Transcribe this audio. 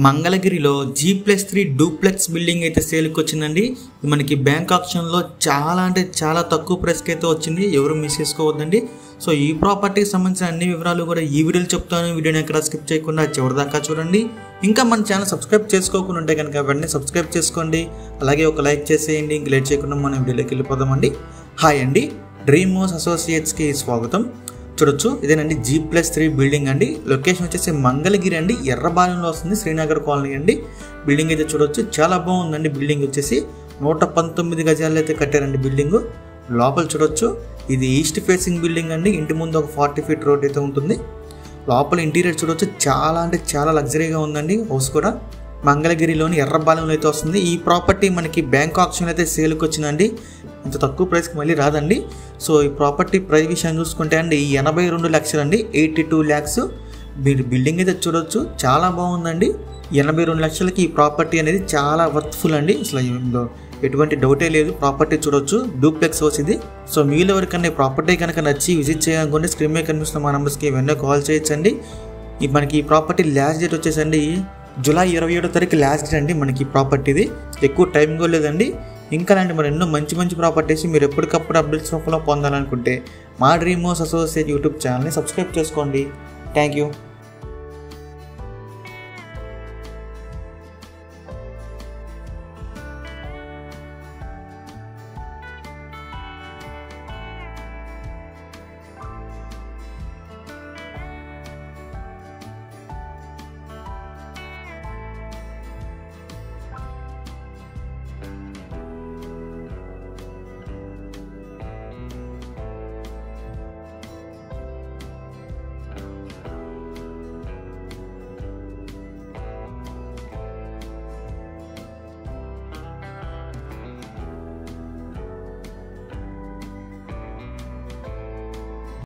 మంగళగిరిలో G+3 duplex building అయితే సేల్కి వచ్చిందండి. మనకి బ్యాంక్ ఆప్షన్లో చాలా అంటే చాలా తక్కువ ప్రైస్కి అయితే వచ్చింది. ఎవరు మిస్ చేసుకోవద్దండి. సో ఈ ప్రాపర్టీకి సంబంధించిన అన్ని వివరాలు కూడా ఈ వీడియోలో చెప్తాను. వీడియోని ఎక్కడ స్కిప్ చేయకుండా చివరిదాకా చూడండి. ఇంకా మన ఛానల్ సబ్స్క్రైబ్ చేసుకోకుండా ఉంటే కనుక వెంటనే సబ్స్క్రైబ్ చేసుకోండి. అలాగే ఒక లైక్ చేసేయండి. ఇంక లేట్ చేయకుండా మనం వీడియోలోకి వెళ్ళిపోదామండి. హాయ్ అండి, డ్రీమ్ హౌస్ అసోసియేట్స్కి స్వాగతం. చూడొచ్చు, ఇదేనండి G+3 బిల్డింగ్ అండి. లొకేషన్ వచ్చేసి మంగళగిరి అండి, ఎర్రబాలెంలో వస్తుంది, శ్రీనగర్ కాలనీ అండి. బిల్డింగ్ అయితే చూడొచ్చు, చాలా బాగుందండి. బిల్డింగ్ వచ్చేసి 119 గజాలు అయితే కట్టారండి బిల్డింగ్. లోపల చూడొచ్చు, ఇది ఈస్ట్ ఫేసింగ్ బిల్డింగ్ అండి. ఇంటి ముందు ఒక 40 ఫీట్ రోడ్ అయితే ఉంటుంది. లోపల ఇంటీరియర్ చూడొచ్చు, చాలా అంటే చాలా లగ్జరీగా ఉందండి. హౌస్ కూడా మంగళగిరిలోని ఎర్రబాలెంలో అయితే వస్తుంది. ఈ ప్రాపర్టీ మనకి బ్యాంక్ ఆప్షన్ అయితే సేల్కి వచ్చిందండి. ఇంత తక్కువ ప్రైస్కి మళ్ళీ రాదండి. సో ఈ ప్రాపర్టీ ప్రైస్ విషయం చూసుకుంటే అండి 82 లక్షలు అండి, 82 ల్యాక్స్. మీరు బిల్డింగ్ అయితే చూడొచ్చు, చాలా బాగుందండి. 82 లక్షలకి ఈ ప్రాపర్టీ అనేది చాలా వర్త్ఫుల్ అండి. అసలు ఇందులో ఎటువంటి డౌటే లేదు. ప్రాపర్టీ చూడొచ్చు, డూప్లెక్స్ హౌస్ ఇది. సో మీలో ఎవరికన్నా ఈ ప్రాపర్టీ కనుక నచ్చి విజిట్ చేయాలనుకుంటే స్క్రీన్ మీద కనిపిస్తున్న మా నెంబర్స్కి వెంటనే కాల్ చేయొచ్చండి. మనకి ఈ ప్రాపర్టీ లాస్ట్ డేట్ వచ్చేసండి జూలై 27వ తారీఖు లాస్ట్ డేట్ అండి. మనకి ఈ ప్రాపర్టీది ఎక్కువ టైం కూడా లేదండి. ఇంకా లాంటి మరి ఎన్నో మంచి మంచి ప్రాపర్టీస్ మీరు ఎప్పటికప్పుడు అప్డేట్స్ రూపంలో పొందాలనుకుంటే మా డ్రీమ్ హౌస్ అసోసియేట్ యూట్యూబ్ ఛానల్ని సబ్స్క్రైబ్ చేసుకోండి. Thank you.